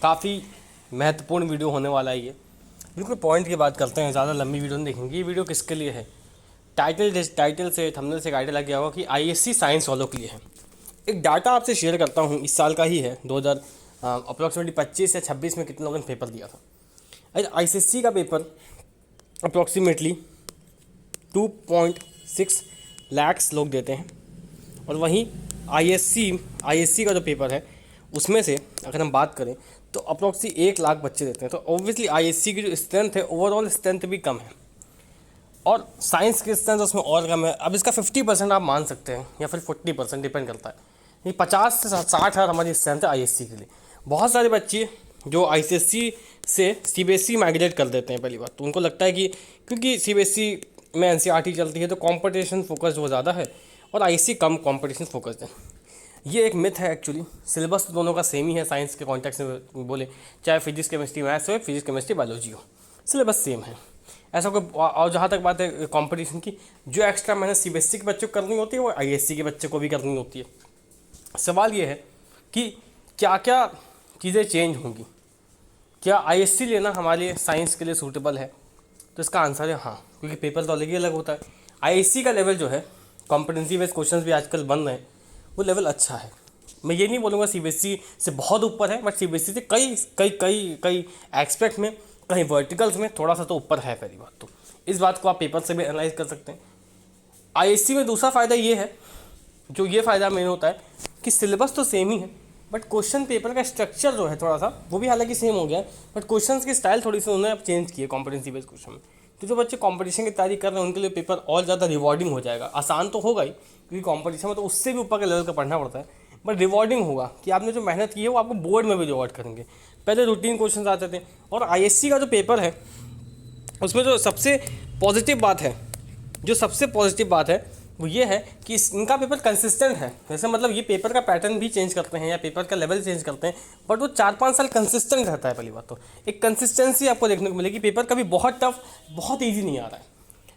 काफ़ी महत्वपूर्ण वीडियो होने वाला है ये। बिल्कुल पॉइंट की बात करते हैं, ज़्यादा लंबी वीडियो नहीं देखेंगे। ये वीडियो किसके लिए है? टाइटल से थंबनेल से आइडिया लग गया होगा कि आईएससी साइंस वालों के लिए है। एक डाटा आपसे शेयर करता हूँ, इस साल का ही है, 2000 अप्रॉक्सीमेटली 25 या 26 में कितने लोगों ने पेपर दिया था। आईसीएससी का पेपर अप्रॉक्सीमेटली 2.6 लाख लोग देते हैं, और वहीं आईएससी का जो पेपर है उसमें से अगर हम बात करें तो अप्रॉक्सी 1 लाख बच्चे देते हैं। तो ऑब्वियसली आईएससी की जो स्ट्रेंथ है, ओवरऑल स्ट्रेंथ भी कम है, और साइंस की स्ट्रेंथ उसमें और कम है। अब इसका 50% आप मान सकते हैं या फिर 40%, डिपेंड करता है। ये 50 से 60 हमारी स्ट्रेंथ है आईएससी के लिए। बहुत सारे बच्चे जो आईसीएससी से सीबीएसई माइग्रेट कर देते हैं, पहली बात तो उनको लगता है कि क्योंकि सीबीएसई में एनसीईआरटी चलती है तो कंपटीशन फोकस वो ज़्यादा है और आईएससी कम कंपटीशन फोकस्ड है। ये एक मिथ है एक्चुअली। सिलेबस तो दोनों का सेम ही है, साइंस के कॉन्टेक्स्ट में बोले, चाहे फिजिक्स केमिस्ट्री मैथ्स हो, फिजिक्स केमिस्ट्री बायोलॉजी हो, सिलेबस सेम है, ऐसा कोई। और जहाँ तक बात है कंपटीशन की, जो एक्स्ट्रा मेहनत सीबीएसई के बच्चों को करनी होती है वो आईएससी के बच्चे को भी करनी होती है। सवाल ये है कि क्या क्या चीज़ें चेंज होंगी, क्या आईएससी लेना हमारे लिए साइंस के लिए सूटेबल है? तो इसका आंसर है हाँ, क्योंकि पेपर तो अलग ही अलग होता है। आईएससी का लेवल जो है, कॉम्पिटेंसी बेस्ड क्वेश्चन भी आजकल बन रहे हैं, वो लेवल अच्छा है। मैं ये नहीं बोलूँगा सीबीएसई से बहुत ऊपर है, बट सीबीएसई से कई कई कई कई एस्पेक्ट में, कहीं वर्टिकल्स में थोड़ा सा तो ऊपर है। पहली बात तो इस बात को आप पेपर से भी एनालाइज कर सकते हैं। आईएससी में दूसरा फ़ायदा ये है, जो ये फ़ायदा मेन होता है कि सिलेबस तो सेम ही है, बट क्वेश्चन पेपर का स्ट्रक्चर जो है थोड़ा सा वो भी हालांकि सेम हो गया है, बट क्वेश्चन की स्टाइल थोड़ी सी उन्होंने अब चेंज की है कॉम्पिटेंसी बेस्ड क्वेश्चन में। तो जो बच्चे कंपटीशन की तैयारी कर रहे हैं उनके लिए पेपर और ज़्यादा रिवॉर्डिंग हो जाएगा। आसान तो होगा ही, क्योंकि कंपटीशन में तो उससे भी ऊपर के लेवल का पढ़ना पड़ता है, बट रिवॉर्डिंग होगा कि आपने जो मेहनत की है वो आपको बोर्ड में भी रिवॉर्ड करेंगे। पहले रूटीन क्वेश्चन आते थे, और आईएससी का जो पेपर है उसमें जो सबसे पॉजिटिव बात है वो ये है कि इनका पेपर कंसिस्टेंट है। जैसे मतलब ये पेपर का पैटर्न भी चेंज करते हैं या पेपर का लेवल चेंज करते हैं, बट वो 4-5 साल कंसिस्टेंट रहता है। पहली बात तो एक कंसिस्टेंसी आपको देखने को मिलेगी। पेपर कभी बहुत टफ, बहुत ईजी नहीं आ रहा है।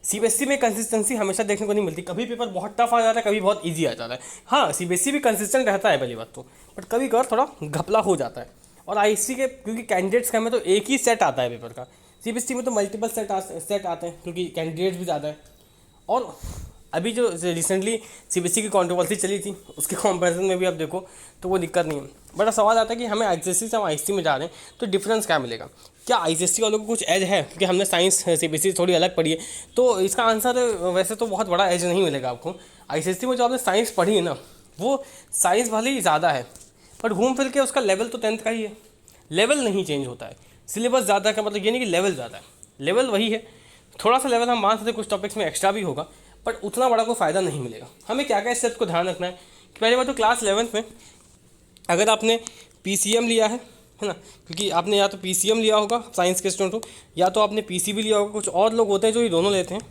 सीबीएसई में कंसिस्टेंसी हमेशा देखने को नहीं मिलती, कभी पेपर बहुत टफ आ जाता है, कभी बहुत ईजी आ जाता है। हाँ, सीबीएसई भी कंसिस्टेंट रहता है पहली बात तो, बट कभी कभार थोड़ा घपला हो जाता है। और आईएससी के क्योंकि कैंडिडेट्स का में तो एक ही सेट आता है पेपर का, सीबीएसई में तो मल्टीपल सेट आते हैं क्योंकि कैंडिडेट्स भी ज़्यादा है। और अभी जो रिसेंटली सीबीएसई की कंट्रोवर्सी चली थी उसके कंपैरिजन में भी आप देखो तो वो दिक्कत नहीं है। बड़ा सवाल आता है कि हमें आईसीएसई से हम आईएससी में जा रहे हैं तो डिफरेंस क्या मिलेगा? क्या आईसीएसई वालों को कुछ एज है? क्योंकि हमने साइंस सीबीएसई थोड़ी अलग पढ़ी है, तो इसका आंसर वैसे तो बहुत बड़ा एज नहीं मिलेगा आपको। आईसीएसई में जो आपने साइंस पढ़ी है ना, वो साइंस भले ही ज़्यादा है, पर घूम फिर के उसका लेवल तो 10th का ही है। लेवल नहीं चेंज होता है। सिलेबस ज़्यादा का मतलब ये नहीं कि लेवल ज़्यादा है, लेवल वही है। थोड़ा सा लेवल हम मान सकते, कुछ टॉपिक्स में एक्स्ट्रा भी होगा, बट उतना बड़ा कोई फ़ायदा नहीं मिलेगा। हमें क्या क्या स्टेप्स को ध्यान रखना है कि पहली बात तो क्लास 11th में अगर आपने पीसीएम लिया है ना, क्योंकि आपने या तो पीसीएम लिया होगा साइंस के स्टूडेंट हो, या तो आपने पीसीबी लिया होगा। कुछ और लोग होते हैं जो ये दोनों लेते हैं,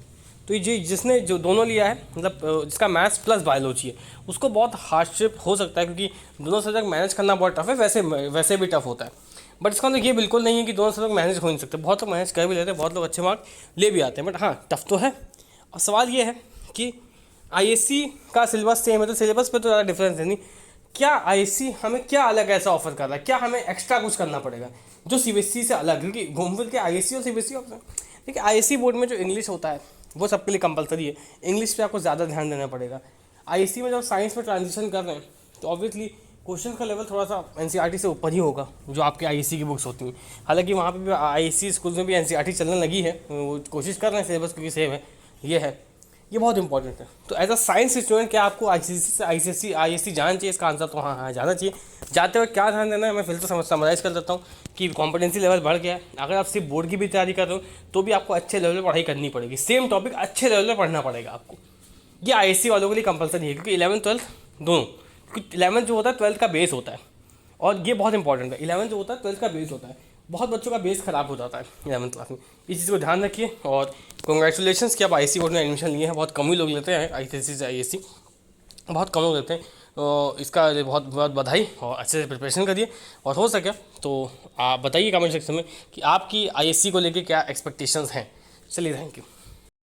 तो ये जिसने जो दोनों लिया है, मतलब जिसका मैथ्स प्लस बायोलॉजी है, उसको बहुत हार्डशिप हो सकता है, क्योंकि दोनों सब्जेक्ट मैनेज करना बहुत टफ है। वैसे भी टफ होता है, बट इसका मतलब ये बिल्कुल नहीं है कि दोनों सब्जेक्ट मैनेज हो नहीं सकते। बहुत लोग मैनेज कर भी लेते हैं, बहुत लोग अच्छे मार्क ले भी आते हैं, बट हाँ टफ तो है। और सवाल ये है कि आईएससी का सिलेबस सेम है, तो सिलेबस पे तो ज़्यादा डिफरेंस है नहीं। क्या आईएससी हमें क्या अलग ऐसा ऑफर कर रहा है? क्या हमें एक्स्ट्रा कुछ करना पड़ेगा जो सीबीएसई से अलग? क्योंकि घूम फिर के आईएससी और सीबीएसई ऑप्शन, देखिए आईएससी बोर्ड में जो इंग्लिश होता है वो सबके लिए कंपलसरी है। इंग्लिश पे आपको ज़्यादा ध्यान देना पड़ेगा। आईएससी में जब साइंस में ट्रांजिशन कर रहे हैं तो ऑब्वियसली क्वेश्चन का लेवल थोड़ा सा एनसीईआरटी से ऊपर ही होगा, जो आपके आईएससी की बुक्स होती हैं। हालांकि वहाँ पे भी आईएससी स्कूल में भी एनसीईआरटी चलने लगी है, वो कोशिश कर रहे हैं सिलेबस क्योंकि सेम है। ये बहुत इंपॉर्टेंट है। तो एज अ साइंस स्टूडेंट क्या आपको आईएससी जाना चाहिए? इसका आंसर तो हाँ जाना चाहिए। जाते वक्त क्या ध्यान देना है, मैं फिर से समराइज़ कर देता हूँ कि कॉम्पिटेंसी लेवल बढ़ गया है। अगर आप सिर्फ बोर्ड की भी तैयारी कर रहे हो तो भी आपको अच्छे लेवल पर पढ़ाई करनी पड़ेगी। सेम टॉपिक अच्छे लेवल पर पढ़ना पड़ेगा आपको। ये आईएससी वालों के लिए कंपलसरी है, क्योंकि 11th-12th दोनों, क्योंकि 11th जो होता है 12th का बेस होता है, और ये बहुत इंपॉर्टेंट है। 11th जो होता है 12th का बेस होता है। बहुत बच्चों का बेस ख़राब हो जाता है 11th क्लास में। इस चीज़ को ध्यान रखिए। और कॉन्ग्रेचुलेशंस कि आप आईएससी बोर्ड में एडमिशन लिए हैं। बहुत कम ही लोग लेते हैं आईसीएससी से आईएससी, बहुत कम लोग लेते हैं। तो इसका बहुत बहुत बधाई, और अच्छे से प्रिपरेशन करिए। और हो सके तो आप बताइए कमेंट सेक्शन में कि आपकी आईएससी को लेकर क्या एक्सपेक्टेशंस हैं। चलिए, थैंक यू।